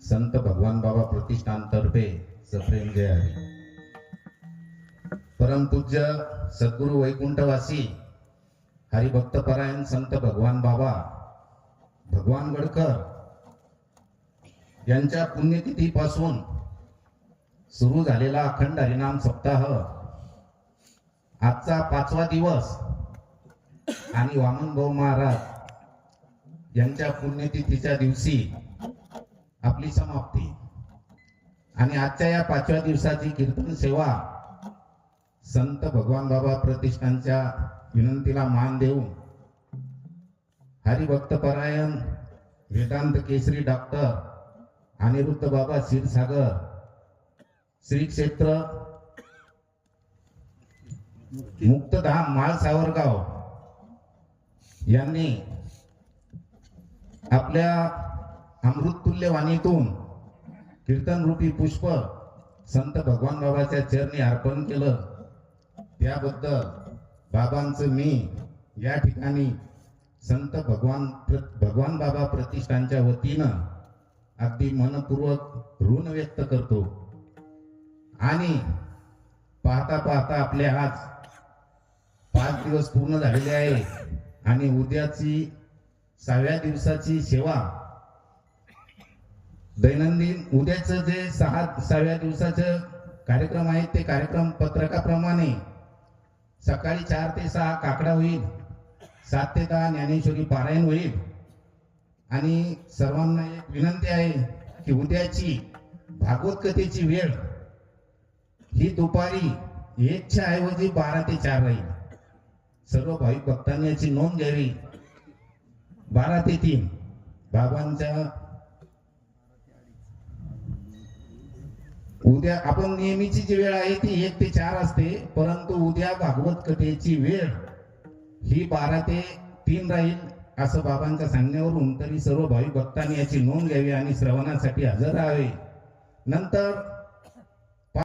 संत भगवान बाबा प्रतिष्ठान तर्फे सप्रेम जय हरी. परमपूज्य सद्गुरु वैकुंठवासी हरिभक्त परायण संत भगवान बाबा भगवान गडकर यांच्या पुण्यतिथीपासून सुरू झालेला अखंड हरिनाम सप्ताह आजचा 5वा दिवस आणि वामन भाऊ महाराज यांच्या पुण्यतिथीच्या दिवशी आपली समाप्ती. आणि आजच्या या 5व्या दिवसाची कीर्तन सेवा संत भगवान बाबा प्रतिष्ठानच्या विनंतीला मान देऊन हरिभक्त परायण वेदांत केसरी डॉक्टर अनिरुद्ध बाबा क्षीरसागर श्री क्षेत्र मुक्तधाम माळ सावरगाव यांनी आपल्या अमृततुल्य वाणीतून कीर्तन रूपी पुष्प संत भगवान बाबाच्या चरणी अर्पण केलं. त्याबद्दल बाबांचं मी या ठिकाणी संत भगवान बाबा प्रतिष्ठानच्या वतीनं अगदी मनपूर्वक ऋण व्यक्त करतो. आणि पाहता पाहता आपले आज 5 दिवस पूर्ण झालेले आहे आणि उद्याची 6व्या दिवसाची सेवा दैनंदिन उद्याचं जे 6व्या दिवसाचे कार्यक्रम आहेत ते कार्यक्रम पत्रकाप्रमाणे सकाळी 4 ते 6 काकडा होईल, 7 ते 10 ज्ञानेश्वरी पारायण होईल. आणि सर्वांना एक विनंती आहे की उद्याची भागवत कथेची वेळ ही दुपारी 1च्या ऐवजी 12 ते 4 राहील. सर्व भाविक भक्तांनी याची नोंद घ्यावी. 12 ते 3 बाबांच्या उद्या आपण नेहमीची जी वेळ आहे ती 1 ते 4 असते, परंतु उद्या भागवत कथेची वेळ ही 12 ते 3 राहील असं बाबांच्या सांगण्यावरून तरी सर्व भाविक भक्तांनी याची नोंद घ्यावी आणि श्रवणासाठी हजर राहावे. नंतर